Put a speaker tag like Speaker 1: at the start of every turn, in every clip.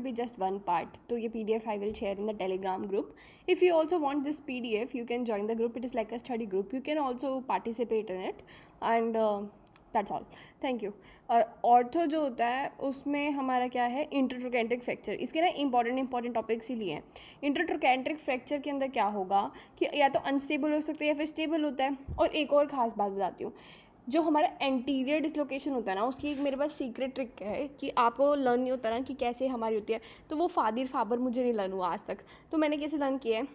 Speaker 1: be just one part. So your PDF I will share in the Telegram group. If you also want this PDF, you can join the group. It is like a study group. You can also participate in it, and that's all. Thank you. Ortho जो होता है उसमें हमारा क्या है, intertrochanteric fracture. इसके ना important topics ही लिए हैं. इंटरट्रोकेंट्रिक फ्रैक्चर के अंदर क्या होगा कि या तो अनस्टेबल हो सकता है या फिर स्टेबल होता है. और एक और ख़ास बात बताती हूँ, जो हमारा एंटीरियर डिसलोकेशन होता है ना, उसकी एक मेरे पास सीक्रेट ट्रिक है कि आपको लर्न नहीं होता ना कि कैसे हमारी होती है. तो वो फाबर मुझे नहीं लर्न हुआ आज तक. तो मैंने कैसे लर्न किया है,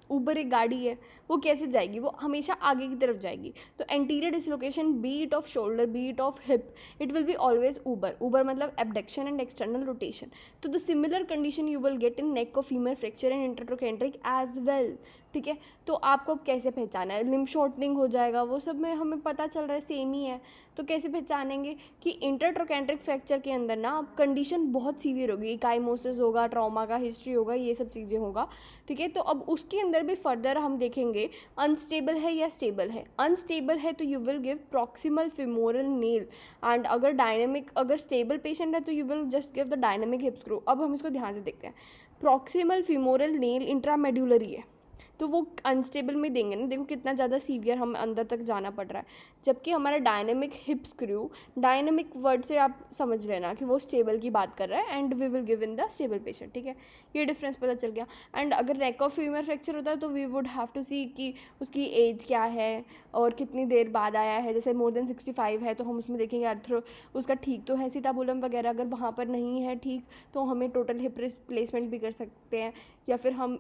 Speaker 1: ऊबर एक गाड़ी है, वो कैसे जाएगी, वो हमेशा आगे की तरफ जाएगी. तो anterior dislocation, be it of shoulder, be it of hip, it will be always ऊबर मतलब एबडक्शन एंड एक्सटर्नल रोटेशन. तो the similar condition you will get in neck of femur fracture and intertrochanteric as well. ठीक है, तो आपको कैसे पहचाना है, लिम्ब शॉर्टनिंग हो जाएगा, वो सब में हमें पता चल रहा है सेम ही है. तो कैसे पहचानेंगे कि इंटरट्रोकेंट्रिक फ्रैक्चर के अंदर ना कंडीशन बहुत सीवियर होगी, इकाइमोसिस होगा, ट्रॉमा का हिस्ट्री होगा, ये सब चीज़ें होगा. ठीक है, तो अब उसके अंदर भी फर्दर हम देखेंगे अनस्टेबल है या स्टेबल है. अनस्टेबल है तो you will give proximal femoral nail, and अगर स्टेबल पेशेंट है तो you will just give the dynamic hip screw. अब हम इसको ध्यान से देखते हैं. प्रॉक्सिमल फिमोरल नेल इंट्रामेड्यूलरी है तो वो अनस्टेबल में देंगे ना. देखो कितना ज़्यादा सीवियर हम अंदर तक जाना पड़ रहा है. जबकि हमारा dynamic hip screw, dynamic word से आप समझ लेना कि वो स्टेबल की बात कर रहा है, and we will give in the stable patient. ठीक है, ये डिफरेंस पता चल गया. एंड अगर नेक ऑफ फीमर फ्रैक्चर होता है तो वी वुड हैव टू सी कि उसकी एज क्या है और कितनी देर बाद आया है. जैसे मोर देन 65 है तो हम उसमें देखेंगे आर्थ्रो उसका ठीक तो है, सीटाबुलम वगैरह. अगर वहाँ पर नहीं है ठीक तो हमें टोटल हिप रिप्लेसमेंट भी कर सकते हैं, या फिर हम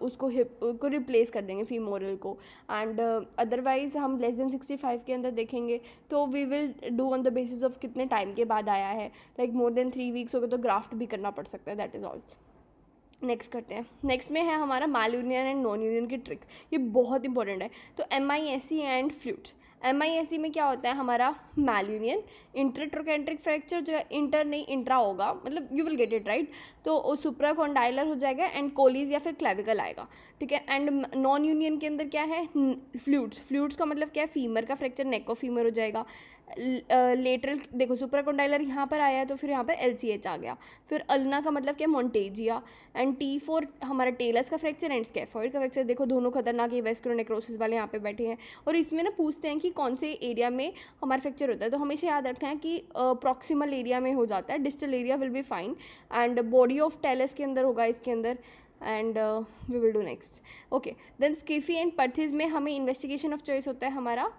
Speaker 1: उसको हिप को रिप्लेस कर देंगे फीमोरल को. एंड अदरवाइज़ हम लेस देन 65 के अंदर देखेंगे तो we will do on the basis of कितने टाइम के बाद आया है. लाइक मोर देन 3 वीक्स हो गए तो ग्राफ्ट भी करना पड़ सकता है. That is all. नेक्स्ट करते हैं. नेक्स्ट में है हमारा माल यूनियन एंड नॉन यूनियन की ट्रिक. ये बहुत इंपॉर्टेंट है. तो MISC एंड फ्लूइड्स. MISC में क्या होता है हमारा माल यूनियन, इंटरट्रोकेंट्रिक फ्रैक्चर जो है इंटर नहीं इंट्रा होगा, मतलब you will get it right. तो सुप्रा कॉन्डाइलर हो जाएगा एंड कोलीज या फिर क्लेविकल आएगा. ठीक है, एंड नॉन यूनियन के अंदर क्या है, फ्लूइड्स का मतलब क्या है, फीमर का फ्रैक्चर नेक ऑफ फीमर हो जाएगा. लेटरल देखो सुप्रा कॉन्डाइलर यहाँ पर आया है तो फिर यहाँ पर LCH आ गया. फिर अल्ना का मतलब क्या, मोन्टेजिया. एंड T4 हमारा टेलस का फ्रैक्चर एंड स्कैफॉइड का फ्रैक्चर. देखो दोनों खतरनाक है, वेस्कुलर नेक्रोसिस वाले यहाँ पे बैठे हैं. और इसमें ना पूछते हैं कि कौन से एरिया में हमारा फ्रैक्चर होता है. तो हमेशा याद रखना है कि प्रॉक्सिमल एरिया में हो जाता है, distal area will be fine. And body of talus के अंदर होगा इसके अंदर. And we will do next. Okay, then SCFE and Perthes में हमें इन्वेस्टिगेशन ऑफ चॉइस होता है हमारा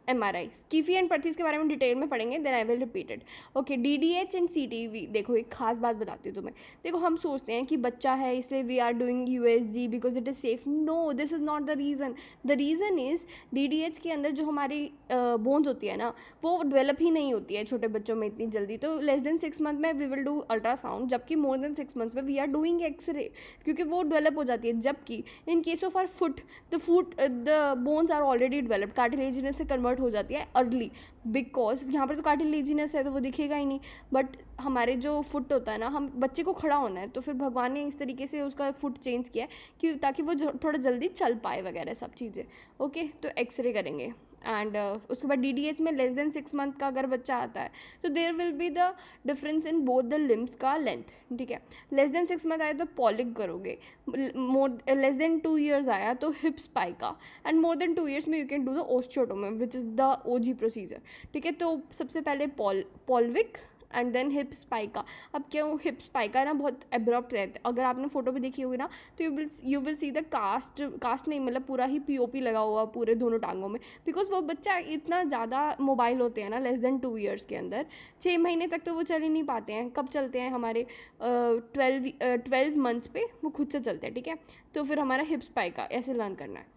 Speaker 1: MRI. स्कीफी एंड पर्थीज के बारे में डिटेल में पढ़ेंगे, then I will repeat it. Okay, DDH and CTV. देखो एक खास बात बताती हूँ तुम्हें. देखो हम सोचते हैं कि बच्चा है इसलिए we are doing USG because it is safe. No, this is not the reason. The reason is DDH के अंदर जो हमारी बोन्स होती है ना, वो डेवलप ही नहीं होती है छोटे बच्चों में इतनी जल्दी. तो लेस देन 6 मंथ में वी विल डू अल्ट्रासाउंड, जबकि मोर देन 6 मंथ्स में वी आर डूइंग एक्सरे, क्योंकि वो डेवलप हो जाती है. जबकि in case of our foot, the bones are already developed, cartilaginous से कन्वर्ट हो जाती है अर्ली. बिकॉज यहाँ पर तो कार्टिलेजिनस है तो वो दिखेगा ही नहीं. बट हमारे जो फुट होता है ना, हम बच्चे को खड़ा होना है तो फिर भगवान ने इस तरीके से उसका फुट चेंज किया है कि ताकि वो थोड़ा जल्दी चल पाए वगैरह सब चीज़ें. ओके, तो एक्सरे करेंगे. एंड उसके बाद DDH में लेस देन 6 मंथ का अगर बच्चा आता है तो there will be the difference in both the limbs का लेंथ. ठीक है, लेस देन 6 मंथ आया तो पॉलिक करोगे, लेस देन 2 ईयर्स आया तो hip spica, and more than 2 years में you can do the osteotomy which is the OG procedure. ठीक है, तो सबसे पहले pelvic and then hip spica. अब क्यों हिप स्पाइका ना बहुत एब्रप्ट रहता है. अगर आपने फोटो भी देखी होगी ना तो you will see the cast नहीं, मतलब पूरा ही POP लगा हुआ पूरे दोनों टांगों में. बिकॉज वो बच्चा इतना ज़्यादा मोबाइल होते हैं ना लेस देन 2 ईयर्स के अंदर. 6 महीने तक तो वो चल ही नहीं पाते हैं. कब चलते हैं हमारे 12 मंथ्स पे वो खुद से चलते हैं. ठीक है, तो फिर हमारा हिप स्पाइका ऐसे लर्न करना है.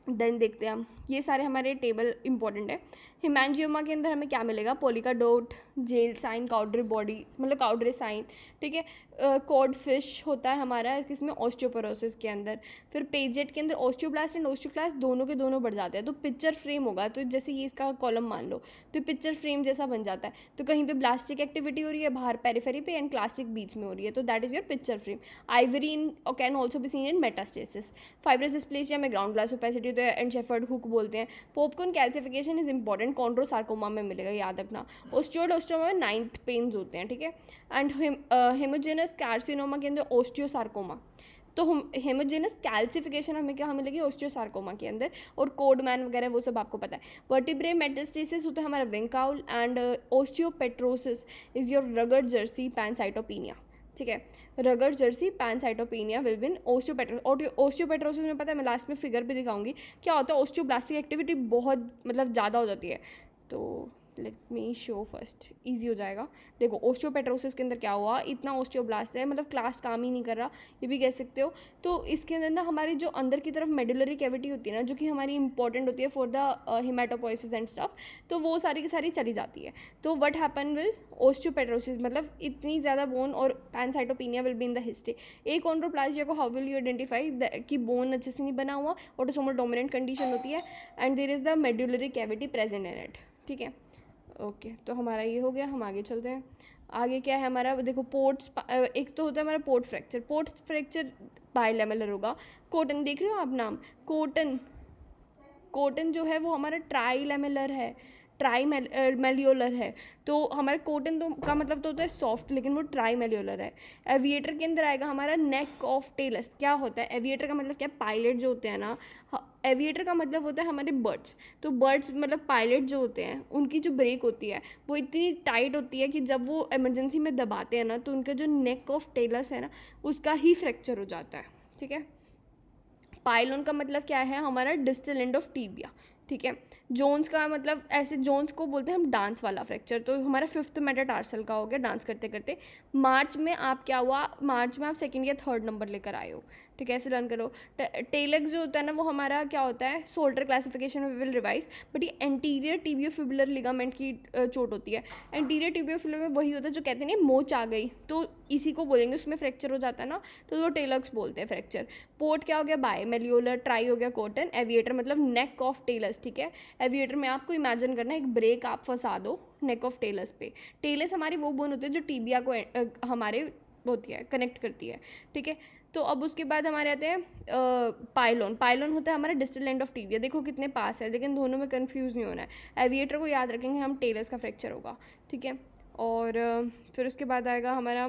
Speaker 1: देन देखते हैं हम, ये सारे हमारे टेबल इंपॉर्टेंट है. हिमैंजियोमा के अंदर हमें क्या मिलेगा, पोलिकाडोट, जेल साइन, काउड्री बॉडी मतलब काउड्री साइन. ठीक है, कॉड फिश होता है हमारा इसमें ऑस्टियोपोरोसिस के अंदर. फिर पेजेट के अंदर ऑस्टियोब्लास्ट एंड ऑस्टियोक्लास्ट दोनों के दोनों बढ़ जाते हैं. तो पिक्चर फ्रेम होगा, तो जैसे ये इसका कॉलम मान लो तो पिक्चर फ्रेम जैसा बन जाता है. तो कहीं पे ब्लास्टिक एक्टिविटी हो रही है बाहर पेरिफेरी पे एंड क्लास्टिक बीच में हो रही है, तो that is your picture frame. Ivory in can also be seen in metastasis. Fibrous dysplasia में ग्राउंड ग्लास ओपेसिटी होता है एंड शेफर्ड हुक बोलते हैं. पॉपकॉर्न कैल्सिफिकेशन इज इंपॉर्टेंट, कॉन्ड्रोसार्कोमा में मिलेगा, याद रखना. ऑस्टियोड ऑस्टियोमा में 9 पेन्स होते हैं, ठीक है। एंड हेमोजेनस कार्सिनोमा के अंदर ओस्टियोसार्कोमा। तो हेमोजेनस कैल्सिफिकेशन हमें क्या मिलेगी ओस्टियोसार्कोमा के अंदर, और कोडमैन वगैरह वो सब आपको पता है। वर्टिब्रे मेटास्टेसिस होता है हमारा विंकाउल, एंड ओस्टियोपेट्रोसिस इज योर रगड़ जर्सी पैनसाइटोपिनिया, ठीक है। रगड़ जर्सी पैनसाइटोपिनिया विल बिन ओस्टियोपेट्रोसिस में पता है, मैं लास्ट में फिगर भी दिखाऊंगी क्या होता है। ओस्टियोब्लास्टिक एक्टिविटी बहुत मतलब ज़्यादा हो जाती है, तो let me show first, easy हो जाएगा। देखो ओस्टियोपेट्रोसिस के अंदर क्या हुआ, इतना ओस्टियोब्लास्ट है, मतलब क्लास काम ही नहीं कर रहा, ये भी कह सकते हो। तो इसके अंदर ना हमारी जो अंदर की तरफ मेडुलरी कैविटी होती है ना, जो कि हमारी इंपॉर्टेंट होती है for the haematopoiesis and stuff, तो वो सारी की सारी चली जाती है। तो व्हाट हैपन विल ओस्टियोपेट्रोसिस, मतलब इतनी ज़्यादा बोन, और pancytopenia will be in the history. Achondroplasia को हाउ विल यू आइडेंटिफाई कि बोन अच्छे से नहीं बना हुआ, ऑटोसोमल डोमिनेंट कंडीशन होती है, and there is the medullary cavity present in it, ठीक है। ओके तो हमारा ये हो गया, हम आगे चलते हैं। आगे क्या है हमारा, देखो पोर्ट्स, एक तो होता है हमारा पोर्ट फ्रैक्चर। पोर्ट फ्रैक्चर बाइलेमेलर होगा। कोटन देख रहे हो आप नाम, कोटन जो है वो हमारा ट्राइलेमेलर है, मेल्योलर है। तो हमारा कोटन तो का मतलब तो होता है सॉफ्ट, लेकिन वो ट्राइमेल्योलर है। एविएटर के अंदर आएगा हमारा नेक ऑफ टेलस। क्या होता है एविएटर का मतलब, क्या पायलट जो होते हैं ना, एविएटर का मतलब होता है हमारे बर्ड्स। तो बर्ड्स मतलब पायलट जो होते हैं, उनकी जो ब्रेक होती है वो इतनी टाइट होती है कि जब वो इमरजेंसी में दबाते हैं ना, तो उनका जो नेक ऑफ टेलस है ना, उसका ही फ्रैक्चर हो जाता है, ठीक है। पाइलोन का मतलब क्या है, हमारा डिस्टल एंड ऑफ टीबिया, ठीक है। जोन्स का मतलब, ऐसे जोन्स को बोलते हैं हम डांस वाला फ्रैक्चर। तो हमारा 5th मेटाटार्सल का हो गया डांस करते करते। मार्च में आप क्या हुआ, मार्च में आप 2nd या 3rd नंबर लेकर आए हो, ठीक है, ऐसे लर्न करो। टेलेक्स जो होता है ना, वो हमारा क्या होता है, सोल्डर क्लासिफिकेशन में विल रिवाइज, बट ये एंटीरियर टिबियोफिबुलर लिगामेंट की चोट होती है। एंटीरियर टिबियोफिबुलर में वही होता है जो कहते हैं मोच आ गई, तो इसी को बोलेंगे, उसमें फ्रैक्चर हो जाता है ना, तो वो टेलक्स बोलते हैं फ्रैक्चर। पोर्ट क्या हो गया, बाय मेल्योलर। ट्राई हो गया कोटन। एविएटर मतलब नेक ऑफ टेलस, ठीक है। एविएटर में आपको इमेजिन करना है एक ब्रेक आप फंसा दो नेक ऑफ टेलस पे। टेलस हमारी वो बोन होती है जो टीबिया को हमारे होती है, कनेक्ट करती है, ठीक है। तो अब उसके बाद हमारे आते हैं पाइलोन। पाइलोन होता है हमारा डिस्टल एंड ऑफ टीबिया। देखो कितने पास है, लेकिन दोनों में कंफ्यूज नहीं होना है। एविएटर को याद रखेंगे हम, टेलस का फ्रैक्चर होगा, ठीक है। और फिर उसके बाद आएगा हमारा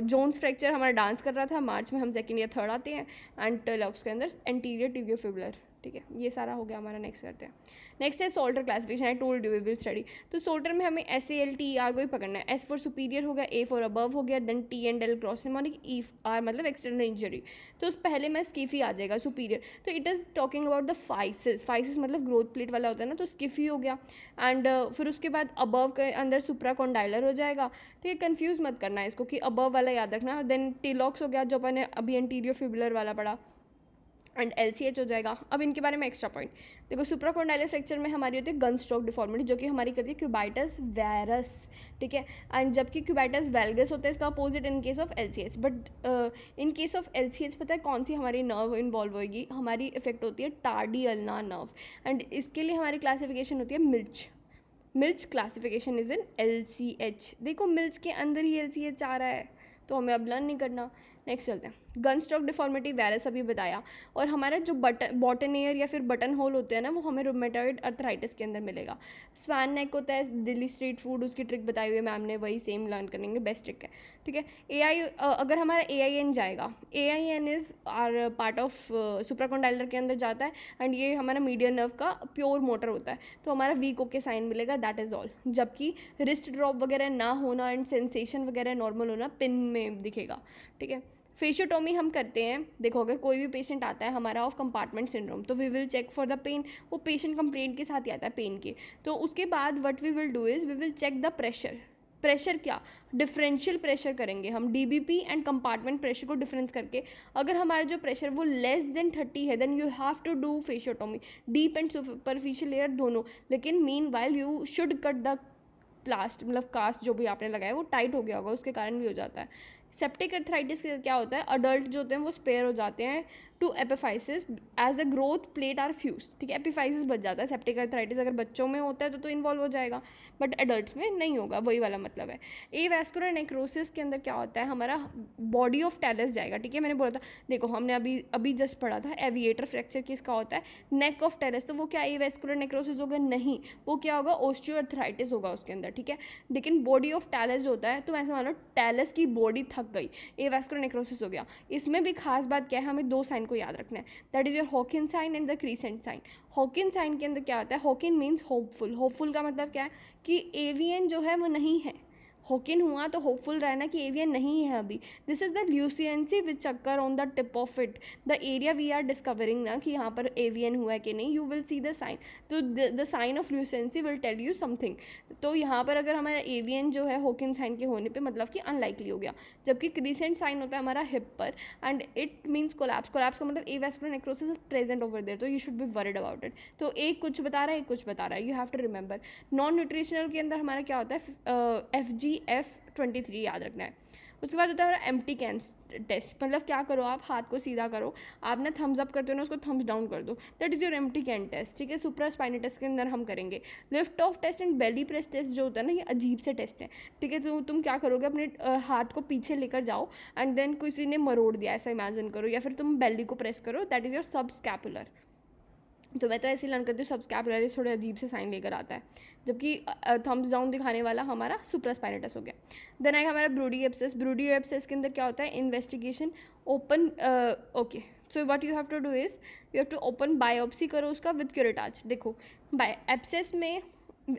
Speaker 1: जोन्स फ्रैक्चर। हमारा डांस कर रहा था, मार्च में हम 2nd या 3rd आते हैं। एंड टेलक्स के अंदर एंटीरियर टिबियोफिबुलर, ठीक है। ये सारा हो गया हमारा। नेक्स्ट करते हैं। नेक्स्ट है Salter classification. I told you we will study. तो सोल्टर में हमें SALTER को ही पकड़ना है। S फॉर सुपीरियर हो गया, A फॉर अबव हो गया, then T and L cross mnemonic, E R मतलब एक्सटर्नल इंजरी। तो उस पहले में स्किफी आ जाएगा सुपीरियर। तो it is talking about the physis. Physis मतलब ग्रोथ प्लेट वाला होता है ना, तो स्किफी हो गया। एंड फिर उसके बाद अबव के अंदर सुप्राकॉन्डाइलर हो जाएगा, ठीक है। कन्फ्यूज़ मत करना है इसको कि अबव वाला याद रखना। देन टिलॉक्स हो गया जो अपन ने अभी एंटीरियर फिबुलर वाला पढ़ा, एंड LCH हो जाएगा। अब इनके बारे में एक्स्ट्रा पॉइंट देखो। सुप्राकॉन्डाइलर फ्रैक्चर में हमारी होती है गन स्ट्रोक डिफॉर्मिटी, जो कि हमारी करती है क्यूबाइटस वेरस, ठीक है। एंड जबकि क्यूबाइटस वेल्गस होता है इसका opposite in case of LCH। But in case of LCH पता है कौन सी हमारी नर्व इन्वॉल्व होगी, हमारी इफेक्ट होती है टार्डियल्ना नर्व। एंड इसके लिए हमारी क्लासिफिकेशन होती है milch classification is in LCH। देखो मिल्च के अंदर ही LCH आ रहा है, तो हमें अब लर्न नहीं करना। नेक्स्ट चलते हैं। गन स्ट्रोक डिफॉर्मिटी वेरस अभी बताया। और हमारा जो बॉटन या फिर बटन होल होते हैं ना, वो हमें रूमेटॉइड अर्थराइटिस के अंदर मिलेगा। स्वान नेक होता है, दिल्ली स्ट्रीट फूड, उसकी ट्रिक बताई हुई है मैम ने, वही सेम लर्न करेंगे, बेस्ट ट्रिक है, ठीक है। अगर हमारा AIN जाएगा, AIN is our part of supracondylar के अंदर जाता है, एंड ये हमारा मीडियन नर्व का प्योर मोटर होता है। तो हमारा वीक ओके साइन मिलेगा, दैट इज़ ऑल। जबकि रिस्ट ड्रॉप वगैरह ना होना एंड सेंसेशन वगैरह नॉर्मल होना पिन में दिखेगा, ठीक है। फेशियोटोमी हम करते हैं। देखो अगर कोई भी पेशेंट आता है हमारा ऑफ कंपार्टमेंट सिंड्रोम, तो we will check for the pain. वो पेशेंट कंप्लेंट के साथ ही आता है पेन के। तो उसके बाद what we will do is we will check the pressure क्या, डिफरेंशियल प्रेशर करेंगे हम, DBP एंड कंपार्टमेंट प्रेशर को डिफरेंस करके। अगर हमारा जो प्रेशर वो लेस देन 30 है, then you have to do fasciotomy, deep and superficial layer दोनों। लेकिन meanwhile you should cut the plaster, मतलब कास्ट जो भी आपने लगाया वो टाइट हो गया होगा, उसके कारण भी हो जाता है। सेप्टिक अर्थराइटिस क्या होता है, अडल्ट जो होते हैं वो स्पेयर हो जाते हैं to epiphysis as the growth plate are fuse, ठीक है। एपिफाइसिस बच जाता है। सेप्टिक अर्थराइटिस अगर बच्चों में होता है तो इन्वॉल्व हो जाएगा, बट एडल्ट्स में नहीं होगा, वही वाला मतलब है। एवास्कुलर नेक्रोसिस के अंदर क्या होता है, हमारा बॉडी ऑफ टैलस जाएगा, ठीक है। मैंने बोला था, देखो हमने अभी जस्ट पढ़ा था एविएटर फ्रैक्चर किसका होता है, नेक ऑफ टैलस, तो वो क्या एवास्कुलर नेक्रोसिस होगा, नहीं, वो क्या होगा, ओस्टियोआर्थराइटिस होगा उसके अंदर, ठीक है। लेकिन बॉडी ऑफ टैलस जो होता है, तो ऐसे मानो टैलस की बॉडी थक गई, एवास्कुलर नेक्रोसिस हो गया। इसमें भी खास बात क्या है, हमें 2 साइन को याद रखना है, that is your Hawkin sign and the crescent sign. Hawkin sign के अंदर क्या होता है, हॉकिन मीन्स होपफुल। होपफुल का मतलब क्या है कि एवियन जो है वो नहीं है। हॉकिन हुआ तो होपफुल रहना कि एवियन नहीं है अभी। This is the lucency which occur on the tip of it, the area we are discovering ना कि यहाँ पर एवियन हुआ है कि नहीं, you will see the sign, तो the sign of lucency will tell you something. तो यहाँ पर अगर हमारा एवियन जो है हॉकिन साइन के होने पे मतलब कि अनलाइकली हो गया, जबकि क्रीसेंट साइन होता है हमारा हिप पर and it means collapse. Collapse का मतलब avascular necrosis is present over there, तो you should be worried about it. तो एक कुछ बता रहा है, एक कुछ बता रहा है, you have to remember. Non nutritional के अंदर हमारा क्या होता है, FGF23 याद रखना है। उसके बाद होता है हमारा एम्प्टी कैन टेस्ट, मतलब क्या करो आप, हाथ को सीधा करो, आप ना थम्स अप करते हो ना, उसको थम्स डाउन कर दो, that is your empty can test, ठीक है। सुप्रा स्पाइनेटस के अंदर हम करेंगे। Lift off test and belly press test जो होता है ना, ये अजीब से टेस्ट है, ठीक है। तो तुम क्या करोगे, अपने हाथ को पीछे लेकर जाओ एंड देन किसी ने मरोड़ दिया ऐसा इमेजिन करो, या फिर तुम बेली को प्रेस करो, दैट इज़ योर सब स्कैपुलर। तो मैं तो ऐसे लर्न करती हूँ, सब स्कैपुलरिस थोड़े अजीब से साइन लेकर आता है, जबकि थम्स डाउन दिखाने वाला हमारा सुप्रास्पाइनेटस हो गया। देन आएगा हमारा ब्रूडी एब्सेस। ब्रूडी एब्सेस के अंदर क्या होता है, investigation open, okay, so what you have to do is you have to open biopsy करो उसका विद क्यूरेटाज। देखो एब्सेस में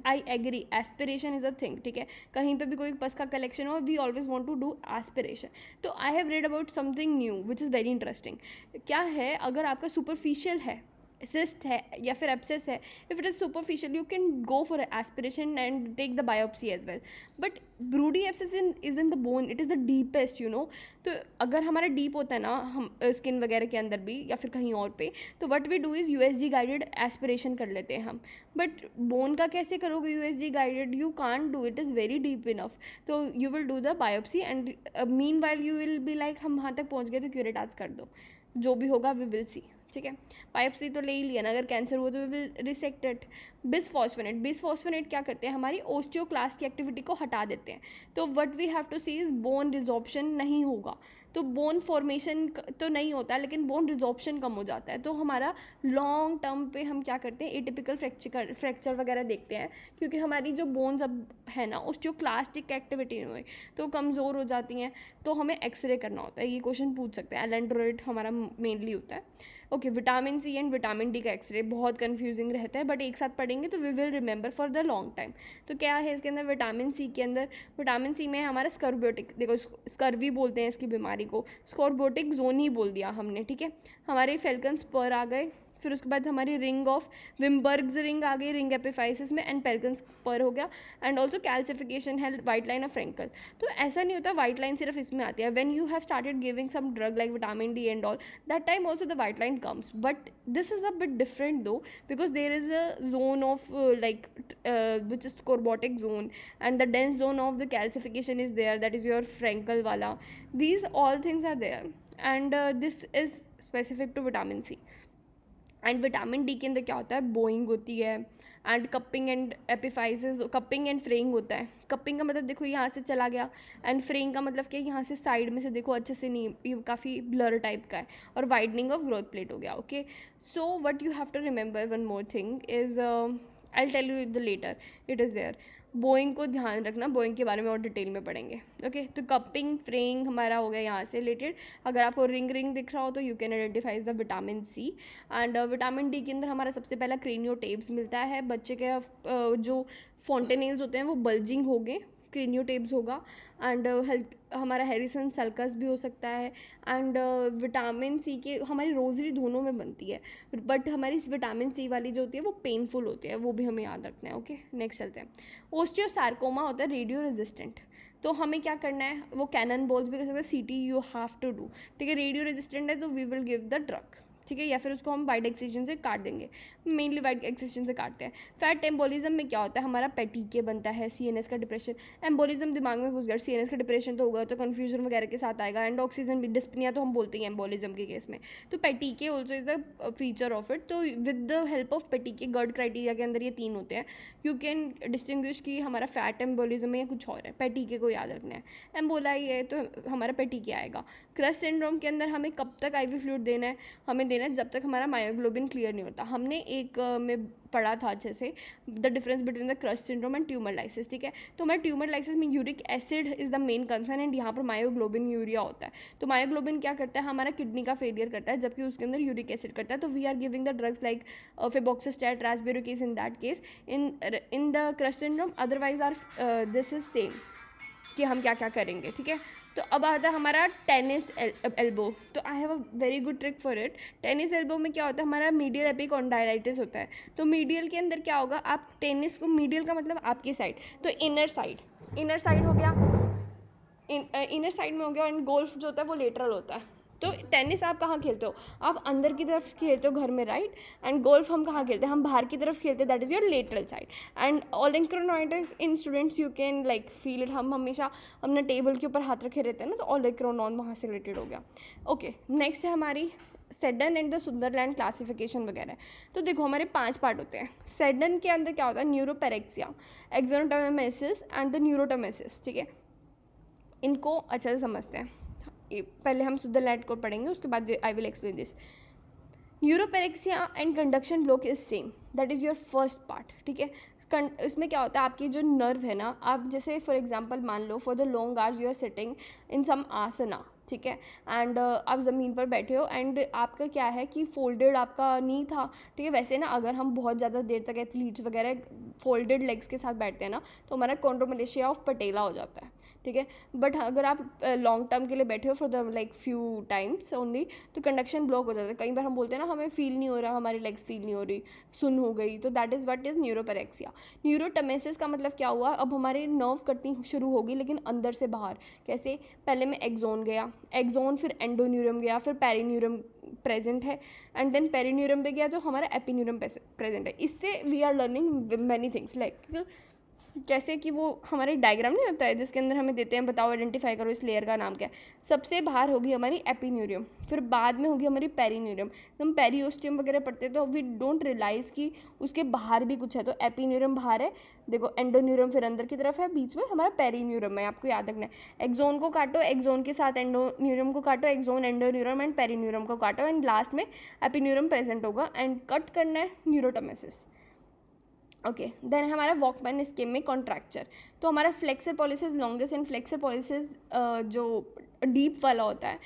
Speaker 1: I agree, aspiration is a thing, ठीक है। कहीं पे भी कोई पस का कलेक्शन हो, we always want to do aspiration. तो I have read about something new which is very interesting. क्या है, अगर आपका सुपरफिशियल है, सिस्ट है या फिर एब्सेस है, if it is superficial you can go for aspiration and take the biopsy as well, but Brodie abscess is in the bone, it is the deepest, you know. तो अगर हमारा deep होता है ना, हम स्किन वगैरह के अंदर भी या फिर कहीं और पे, तो what we do is USG guided aspiration कर लेते हैं हम। बट बोन का कैसे करोगे USG guided, you can't do, it is very deep enough. तो you will do the biopsy and meanwhile you will be like हम वहाँ तक पहुँच गए तो क्यूरेटाज कर दो, जो भी होगा वी विल सी, ठीक है। बायोप्सी तो ले ही लिया ना, अगर कैंसर हुआ तो वी विल रिसेक्ट इट। बिसफॉस्फोनेट क्या करते हैं, हमारी ओस्टियोक्लास्ट की एक्टिविटी को हटा देते हैं। तो what we have to see is bone resorption नहीं होगा, तो बोन फॉर्मेशन तो नहीं होता लेकिन बोन रिजॉर्प्शन कम हो जाता है। तो हमारा लॉन्ग टर्म पे हम क्या करते हैं, एटिपिकल फ्रैक्चर वगैरह देखते हैं, क्योंकि हमारी जो बोन्स अब है ना ओस्टियोक्लास्टिक एक्टिविटी में तो कमज़ोर हो जाती हैं, तो हमें एक्सरे करना होता है। ये क्वेश्चन पूछ सकते हैं, एलेंड्रोइड हमारा मेनली होता है। Okay, vitamin C and vitamin D का एक्सरे बहुत कंफ्यूजिंग रहता है, बट एक साथ पढ़ेंगे तो we will remember for the long time. तो क्या है इसके अंदर, विटामिन सी के अंदर, विटामिन सी में हमारा स्कर्बियोटिक, देखो स्कर्वी बोलते हैं इसकी बीमारी को, स्कॉर्बियोटिक जोन ही बोल दिया हमने, ठीक है। हमारे फेल्कन स्पर आ गए, फिर उसके बाद हमारी रिंग ऑफ विम्बर्ग्स रिंग आ गई रिंग एपिफाइसिस में, एंड पेल्कन स्पर हो गया, एंड ऑल्सो कैल्सिफिकेशन है वाइट लाइन ऑफ फ्रेंकल। तो ऐसा नहीं होता वाइट लाइन सिर्फ इसमें आती है, when you have started giving some drug like vitamin D and all, that time also the white line comes, but this is a bit different though, because there is a zone of like which is scorbutic zone, and the dense zone of the calcification is there, that is your Frankel wala. These all things are there, and this is specific to vitamin C. And vitamin D के अंदर क्या होता है, bowing होती है, and cupping and epiphysis, cupping and fraying होता है। Cupping का मतलब देखो यहाँ से चला गया, एंड फ्रेइंग का मतलब क्या, यहाँ से साइड में से देखो अच्छे से नहीं, ये काफ़ी ब्लर टाइप का है, और वाइडनिंग ऑफ ग्रोथ प्लेट हो गया। Okay, so what you have to remember one more thing is, I will tell you the letter, it is there. Bowing को ध्यान रखना, बोइंग के बारे में और डिटेल में पढ़ेंगे। ओके, तो कपिंग फ्रेइंग हमारा हो गया यहाँ से रिलेटेड। अगर आपको रिंग दिख रहा हो तो you can identifies the vitamin C. And vitamin D के अंदर हमारा सबसे पहला क्रेनियोटेप्स मिलता है। बच्चे के जो फॉन्टेनेल्स होते हैं वो बल्जिंग हो गए, क्रेनियोटेप्स होगा। एंड हमारा हैरिसन सल्कस भी हो सकता है। एंड विटामिन सी के हमारी रोजरी दोनों में बनती है, बट हमारी विटामिन सी वाली जो होती है वो पेनफुल होती है, वो भी हमें याद रखना है। ओके, नेक्स्ट चलते हैं। ओस्टियोसार्कोमा होता है रेडियो रेजिस्टेंट, तो हमें क्या करना है, वो कैनन बॉल्स भी कर सकते हैं, CT you have to do, ठीक है। रेडियो रेजिस्टेंट है तो we will give the drug, ठीक है, या फिर उसको हम वाइड एक्सिजन से काट देंगे, मेनली वाइड एक्सिजन से काटते हैं। फैट एम्बोलिज्म में क्या होता है, हमारा पेटीके बनता है, सीएनएस का डिप्रेशन, एम्बोलिज्म दिमाग में घुस गया, सीएनएस का डिप्रेशन तो होगा तो कन्फ्यूजन वगैरह के साथ आएगा, एंड ऑक्सीजन भी, डिस्पनिया तो हम बोलते हैं एम्बोलिज्म के केस में। तो PTK also is the feature of it. तो with the help of PTK, GERD criteria के अंदर ये 3 होते हैं, यू कैन डिस्टिंग्विश कि हमारा फैट एम्बोलिज्म है या कुछ और है। पेटीके को याद रखना है, एम्बोला ही है तो हमारा पेटीके आएगा। क्रस्ट सिंड्रोम के अंदर हमें कब तक आईवी फ्लूइड देना है, हमें देना है जब तक हमारा मायोग्लोबिन क्लियर नहीं होता। हमने एक में पढ़ा था अच्छे से the difference between the crush syndrome and tumour lysis, ठीक है। तो हमारे ट्यूमर लाइसिस में uric acid is the main concern and यहाँ पर मायोग्लोबिन यूरिया होता है। तो मायोग्लोबिन क्या करता है, हमारा किडनी का फेलियर करता है, जबकि उसके अंदर यूरिक एसिड करता है। तो we are giving the drugs like febuxostat, rasburicase in that case in the crush syndrome. Otherwise or this is same कि हम क्या क्या करेंगे, ठीक है। तो अब आता है हमारा टेनिस एल्बो। तो I have a very good trick for it. Tennis elbow में क्या होता है, हमारा मीडियल एपिकॉन्डाइलाइटिस होता है। तो मीडियल के अंदर क्या होगा, आप टेनिस को, मीडियल का मतलब आपकी साइड, तो इनर साइड हो गया, इनर साइड में हो गया, एंड गोल्फ जो होता है वो लेटरल होता है। तो टेनिस आप कहाँ खेलते हो, आप अंदर की तरफ खेलते हो घर में, राइट। एंड गोल्फ हम कहाँ खेलते हैं, हम बाहर की तरफ खेलते हैं, that is your lateral side. And olecranonitis in students you can like feel it. हम हमेशा अपने टेबल के ऊपर हाथ रखे रहते हैं ना, तो ओलिंक्रोनॉन वहाँ से रिलेटेड हो गया। ओके, नेक्स्ट है हमारी sedan and the Sunderland classification वगैरह। तो देखो हमारे 5 पार्ट होते हैं। सेडन के अंदर क्या होता है, न्यूरोपेरेक्सिया, एक्सोनोटोमेसिस एंड द न्यूरोटोमेसिस, ठीक है। इनको अच्छे से समझते हैं, पहले हम सुंदरलैंड को पढ़ेंगे, उसके बाद I will explain this. Neuropraxia and conduction block is same, that is your first part, ठीक है। इसमें क्या होता है, आपकी जो नर्व है ना, आप जैसे फॉर एग्जांपल मान लो for the long hours you are sitting in some asana, ठीक है, एंड आप ज़मीन पर बैठे हो, एंड आपका क्या है कि फोल्डेड आपका नी था, ठीक है। वैसे ना अगर हम बहुत ज़्यादा देर तक एथलीट्स वगैरह फोल्डेड लेग्स के साथ बैठते हैं ना, तो हमारा कॉन्ड्रोमेलेशिया ऑफ पटेला हो जाता है, ठीक है। बट अगर आप लॉन्ग टर्म के लिए बैठे हो for the like few times only, तो कंडक्शन ब्लॉक हो जाता है। कई बार हम बोलते हैं ना हमें फील नहीं हो रहा, हमारी लेग्स फील नहीं हो रही, सुन हो गई, तो दैट इज़ व्हाट इज़ न्यूरोपेरेक्सिया। न्यूरोटोमेसिस का मतलब क्या हुआ, अब हमारी नर्व कटनी शुरू होगी, लेकिन अंदर से बाहर। कैसे, पहले में एक्सोन गया, एक्सोन फिर एंडोन्यूरम गया, फिर पेरिन्यूरम प्रेजेंट है, एंड देन पेरिन्यूरम पे गया तो हमारा एपिन्यूरम प्रेजेंट है। इससे we are learning many things like जैसे कि वो हमारे डायग्राम नहीं होता है जिसके अंदर हमें देते हैं, बताओ आइडेंटिफाई करो इस लेयर का नाम क्या है। सबसे बाहर होगी हमारी एपिन्यूरियम, फिर बाद में होगी हमारी पेरिन्यूरियम। हम पेरियोस्टियम वगैरह पढ़ते हैं तो वी डोंट रियलाइज़ कि उसके बाहर भी कुछ है। तो एपिन्यूरियम बाहर है, देखो एंडोन्यूरम फिर अंदर की तरफ है, बीच में हमारा पेरिन्यूरम है, आपको याद रखना है। एक्सोन को काटो, एक्सोन के साथ एंडोन्यूरम को काटो, एक्सोन एंडोन्यूरम एंड पेरिन्यूरम को काटो, एंड लास्ट में एपिन्यूरम प्रेजेंट होगा, एंड कट करना है न्यूरोटोमेसिस। ओके, देन हमारा वॉकमैन स्कीम में कॉन्ट्रैक्चर। तो हमारा flexor pollicis longest and flexor pollicis जो डीप वाला होता है,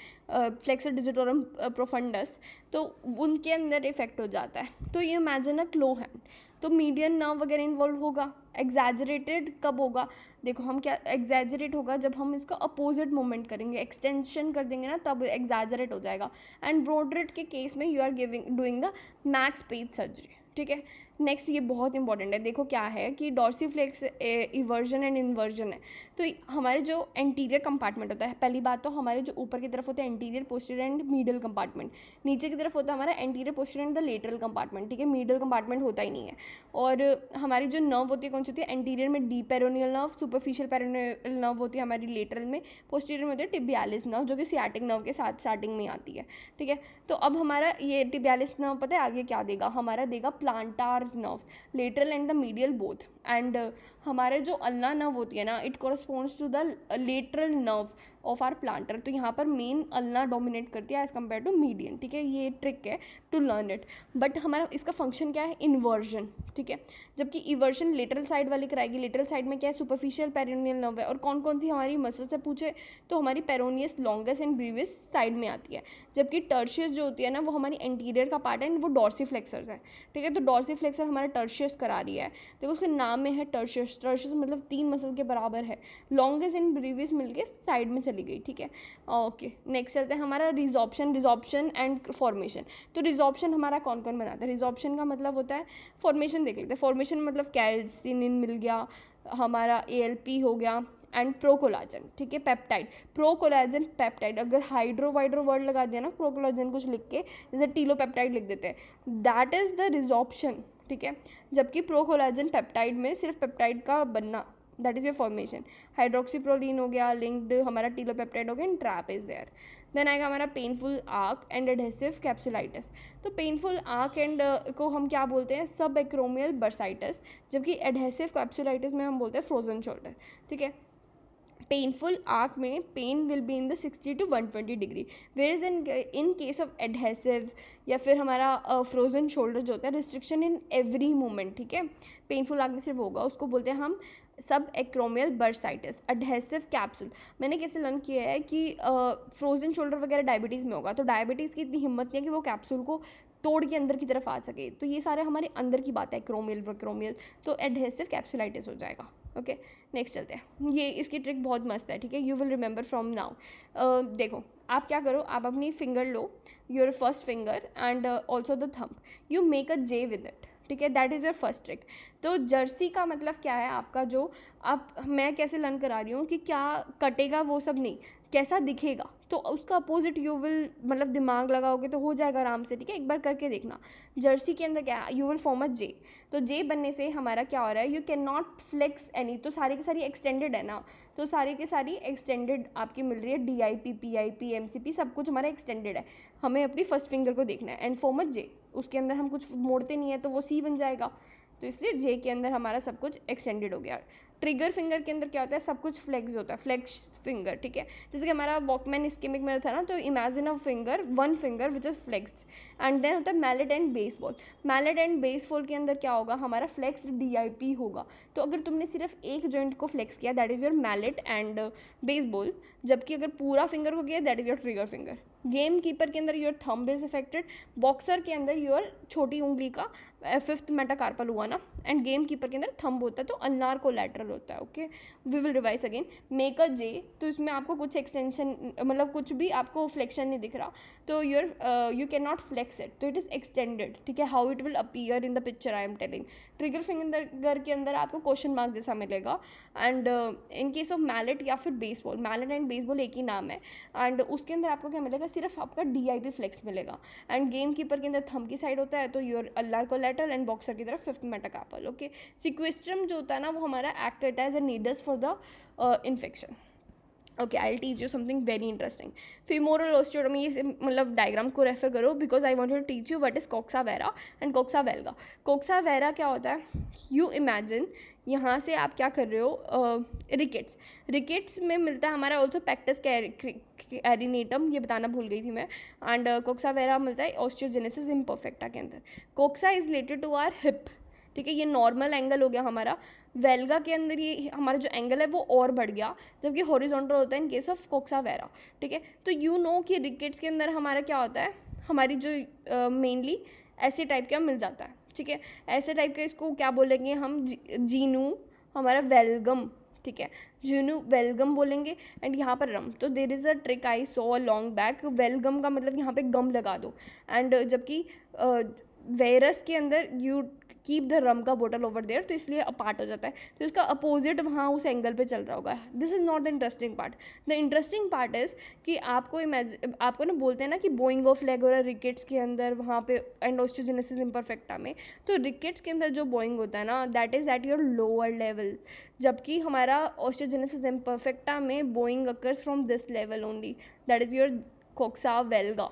Speaker 1: फ्लेक्सर डिजिटोरम प्रोफंडस, तो उनके अंदर इफेक्ट हो जाता है। तो ये इमेजिन अ क्लो हैंड, तो मीडियन नर्व वगैरह इन्वॉल्व होगा। एग्जैजरेटेड कब होगा, देखो हम क्या, एग्जैजरेट होगा जब हम इसका अपोजिट मूवमेंट करेंगे, एक्सटेंशन कर देंगे ना, तब एग्जैजरेट हो जाएगा। एंड ब्रॉडरेट के केस में you are doing the Max Page surgery, ठीक है। नेक्स्ट ये बहुत इंपॉर्टेंट है, देखो क्या है कि डॉर्सीफ्लेक्स इवर्जन एंड इन्वर्जन है। तो हमारे जो एंटीरियर कंपार्टमेंट होता है, पहली बात तो हमारे जो ऊपर की तरफ होते हैं anterior posterior and medial compartment, नीचे की तरफ होता है हमारा anterior posterior and the lateral compartment, ठीक है। मीडियल कंपार्टमेंट होता ही नहीं है। और हमारी जो नर्व होती है कौन सी होती है, एंटीरियर में deep peroneal nerve, superficial peroneal nerve होती है हमारी लेटरल में, पोस्टीरियर में होती है टिबियालिस नर्व जो कि सियाटिक नर्व के साथ स्टार्टिंग में आती है, ठीक है। तो अब हमारा ये टिबियालिस नर्व पता है आगे क्या देगा, हमारा देगा plantars nerves, lateral and the medial both. And हमारे जो अल्ना नर्व होती है ना, it corresponds to the lateral nerve of our plantar. तो यहाँ पर मेन अल्ना डोमिनेट करती है एज़ कम्पेयर टू मीडियन, ठीक है। ये ट्रिक है टू लर्न इट। बट हमारा इसका फंक्शन क्या है, इन्वर्जन, ठीक है। जबकि इवर्जन लेटरल साइड वाली कराएगी। लेटरल साइड में क्या है, सुपरफिशियल पेरोनियल नर्व है। और कौन कौन सी हमारी मसल से पूछे तो हमारी पेरोनियस लॉन्गेस्ट एंड ब्रीवियस साइड में आती है। जबकि टर्शियस जो होती है ना, वो हमारी एंटीरियर का पार्ट है एंड वो डॉर्सीफ्लेक्सर्स है, ठीक है। तो डॉर्सीफ्लेक्सर हमारा टर्शियस करा रही है, देखो उसके नाम में है टर्शियस। टर्शियस मतलब 3 मसल के बराबर है, लॉन्गेस्ट एंड ब्रीवियस मिलके साइड में चली गई, ठीक है। ओके, नेक्स्ट चलते हैं हमारा रिजॉर्प्शन एंड फॉर्मेशन। तो रिजॉर्प्शन हमारा कौन कौन बनाता है, रिजॉर्प्शन का मतलब होता है, फॉर्मेशन देख लेते हैं। फॉर्मेशन मतलब कैल्सिनिन मिल गया, हमारा ALP हो गया, एंड प्रोकोलाजन, ठीक है, पेप्टाइड, प्रोकोलाजन पेप्टाइड, अगर हाइड्रो वाइड्रो वर्ड लगा दिया ना प्रोकोलाजन कुछ लिख के, जैसे टीलोपेप्टाइड लिख देते हैं, दैट इज़ द रिजॉर्प्शन, ठीक है, जबकि प्रोकोलाजन पेप्टाइड में सिर्फ पेप्टाइड का बनना, that is your formation, hydroxyproline हो गया, लिंक्ड हमारा टीलोपेप्टाइड हो गया, and TRAP is there. Then आएगा हमारा painful arc and adhesive capsulitis. तो पेनफुल आर्क एंड को हम क्या बोलते हैं, सब एक्रोमियल बर्साइटिस, जबकि एडहेसिव कैप्सुलाइटिस में हम बोलते हैं फ्रोजन शोल्डर, ठीक है। पेनफुल आर्क में pain will be in the 60 to 120 degree, where is in case of adhesive या फिर हमारा फ्रोजन शोल्डर जो होता है, रिस्ट्रिक्शन इन एवरी मोमेंट, ठीक है। पेनफुल आर्क में सिर्फ होगा, उसको बोलते हैं हम सब एक्रोमियल बर्साइटिस। एडहेसिव कैप्सूल मैंने कैसे लर्न किया है कि फ्रोजन शोल्डर वगैरह डायबिटीज़ में होगा, तो डायबिटीज़ की इतनी हिम्मत नहीं है कि वो कैप्सूल को तोड़ के अंदर की तरफ आ सके, तो ये सारे हमारे अंदर की बात है, एक्रोमियल वक्रोमियल, तो एडहेसिव कैप्सुलाइटिस हो जाएगा। ओके, नेक्स्ट चलते हैं। ये इसकी ट्रिक बहुत मस्त है, ठीक है, you will remember from now. देखो आप क्या करो, आप अपनी finger low, your first finger and also the thumb, you make a J with it, ठीक है, that is your first trick. तो जर्सी का मतलब क्या है आपका, जो आप मैं कैसे लर्न करा रही हूँ कि क्या कटेगा वो सब नहीं, कैसा दिखेगा, तो उसका अपोजिट यू विल मतलब दिमाग लगाओगे तो हो जाएगा आराम से, ठीक है, एक बार करके देखना। जर्सी के अंदर क्या है, you will form a J, तो जे बनने से हमारा क्या हो रहा है, you can not flex any, तो सारी की सारी एक्सटेंडेड है ना, तो सारी की सारी एक्सटेंडेड आपकी मिल रही है, DIP PIP MCP सब कुछ हमारा एक्सटेंडेड है, हमें अपनी फर्स्ट फिंगर को देखना है, एंड फॉर्म अ जे, उसके अंदर हम कुछ मोड़ते नहीं है तो वो सी बन जाएगा, तो इसलिए जे के अंदर हमारा सब कुछ एक्सटेंडेड हो गया। ट्रिगर फिंगर के अंदर क्या होता है, सब कुछ फ्लेक्स होता है, फ्लेक्स फिंगर, ठीक है, जैसे कि हमारा वॉकमैन स्कीमिक में था ना, तो imagine a finger, one finger which is flexed, and then होता है mallet and baseball. Mallet and baseball के अंदर क्या होगा, हमारा फ्लेक्स्ड DIP होगा, तो अगर तुमने सिर्फ एक जॉइंट को फ्लेक्स किया that is your mallet and baseball, जबकि अगर पूरा फिंगर को किया that is your trigger finger. Game keeper के अंदर your thumb is affected, boxer के अंदर योर छोटी उंगली का फिफ्थ मेटाकार्पल हुआ ना, एंड गेम कीपर के अंदर थंब होता है, तो अल्नार कोलैटरल होता है। Okay, we will revise again, make a J, तो इसमें आपको कुछ एक्सटेंशन मतलब कुछ भी आपको फ्लेक्शन नहीं दिख रहा, तो you can not flex it, तो इट इज़ एक्सटेंडेड, ठीक है, how it will appear in the picture I am telling. Trigger finger के अंदर आपको क्वेश्चन मार्क जैसा मिलेगा, and in case of mallet या फिर बेसबॉल, मैलेट एंड बेसबॉल एक ही नाम है, एंड उसके अंदर आपको क्या मिलेगा, सिर्फ आपका DIP फ्लेक्स मिलेगा, एंड गेम कीपर के अंदर थंब की साइड होता है, तो your ulnar collateral, and boxer की तरफ फिफ्थ मेटाकार्पल। ओके, सिक्वेस्ट्रम जो होता है ना वो हमारा एक्ट करता है as a nidus for the infection. Okay, I will teach you something very interesting. Femoral osteotomy, ये मतलब डायग्राम को रेफर करो, because I want to teach you what is coxa vara and coxa valga. Coxa vara क्या होता है, you imagine यहाँ से आप क्या कर रहे हो, रिकेट्स, रिकेट्स में मिलता है हमारा ऑल्सो पैक्टस एरिनेटम, ये बताना भूल गई थी मैं, एंड कोक्सा वेरा मिलता है ऑस्टियोजेनेसिस इम्परफेक्टा के अंदर। Coxa is related to our hip, ठीक है, ये नॉर्मल एंगल हो गया हमारा। वेल्गा के अंदर ये हमारा जो एंगल है वो और बढ़ गया, जबकि हॉरिजॉन्टल होता है इन केस ऑफ कोक्सा वेरा, ठीक है। तो यू नो कि रिकेट्स के अंदर हमारा क्या होता है, हमारी जो मेनली ऐसे टाइप का मिल जाता है, ठीक है, ऐसे टाइप के इसको क्या बोलेंगे हम, जीनू हमारा वेलगम, ठीक है, जीनू वेलगम बोलेंगे, एंड यहाँ पर रम, तो there is a trick I saw long back, valgum का मतलब यहाँ पे गम लगा दो, एंड जबकि वेरस के अंदर यू कीप द रम का बोटल ओवर देयर, तो इसलिए अपार्ट हो जाता है, तो इसका अपोजिट वहाँ उस एंगल पे चल रहा होगा। This is not the interesting part, the interesting part is कि आपको ना बोलते हैं ना कि बोइंग ऑफ लेग और रिकेट्स के अंदर वहाँ पे एंड ऑस्टियोजेनेसिस इम्परफेक्टा में, तो रिकेट्स के अंदर जो बोइंग होता है ना that is at your lower level, जबकि हमारा ऑस्टियोजेनेसिस इम्परफेक्टा में bowing occurs from this level only, that is your coxa valga.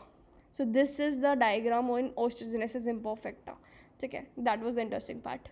Speaker 1: So this is the diagram on osteogenesis imperfecta, ठीक है, that was the interesting part.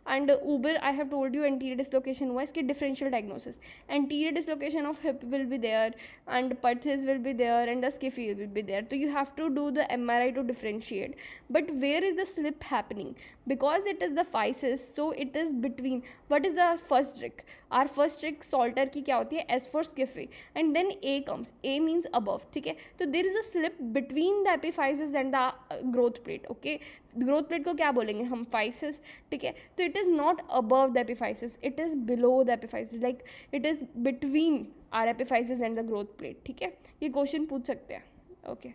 Speaker 1: And Uber, I have told you anterior dislocation हुआ, इसकी differential diagnosis, anterior dislocation of hip will be there, and perthes will be there, and the skiffy will be there, so you have to do the MRI to differentiate. But where is the slip happening, because it is the physis, so it is between, what is the first trick, our first trick Salter की क्या होती है, S for skiffy, and then A comes, A means above, ठीक है, तो there is a slip between the epiphysis and the growth plate, okay, growth plate को क्या बोलेंगे हम, फाइसिस, ठीक है, तो it is not above the epiphysis, it is below the epiphysis, like it is between our epiphysis and the growth plate, ठीक है, ये क्वेश्चन पूछ सकते हैं। ओके,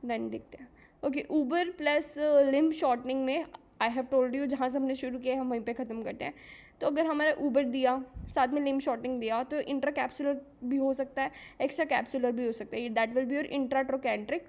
Speaker 1: देन देखते हैं। Okay, Uber plus limb shortening में आई हैव टोल्ड यू, जहाँ से हमने शुरू किया हम वहीं पे ख़त्म करते हैं। तो अगर हमारा ऊबर दिया, साथ में लिम्ब शॉर्टिंग दिया, तो इंट्रा कैप्सुलर भी हो सकता है, एक्स्ट्रा कैप्सुलर भी हो सकता है. दैट विल बी योर इंट्राट्रोकैंट्रिक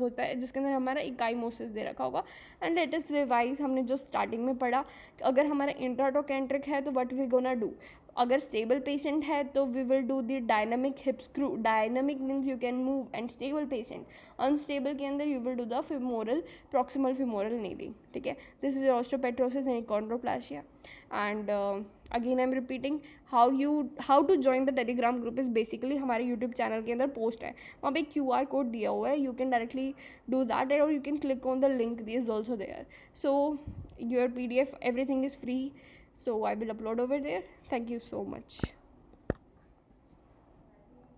Speaker 1: होता है, जिसके अंदर हमारा इकाईमोसिस दे रखा होगा. एंड लेट अस रिवाइज, हमने जो स्टार्टिंग में पढ़ा, अगर हमारा इंट्राट्रोकैंट्रिक है तो व्हाट वी गोना डू. अगर स्टेबल पेशेंट है तो we will do the dynamic hip screw. Dynamic means you can move, and stable patient, unstable के अंदर you will do the femoral, proximal femoral nailing. ठीक है, this is osteopetrosis and chondroplasia. And again I am repeating, how to join the Telegram group is basically हमारे YouTube channel के अंदर post है, वहाँ पे QR कोड दिया हुआ है. You can directly do that, और you can click on the link is also there. So your PDF, everything is free, so I will upload over there. Thank you so much.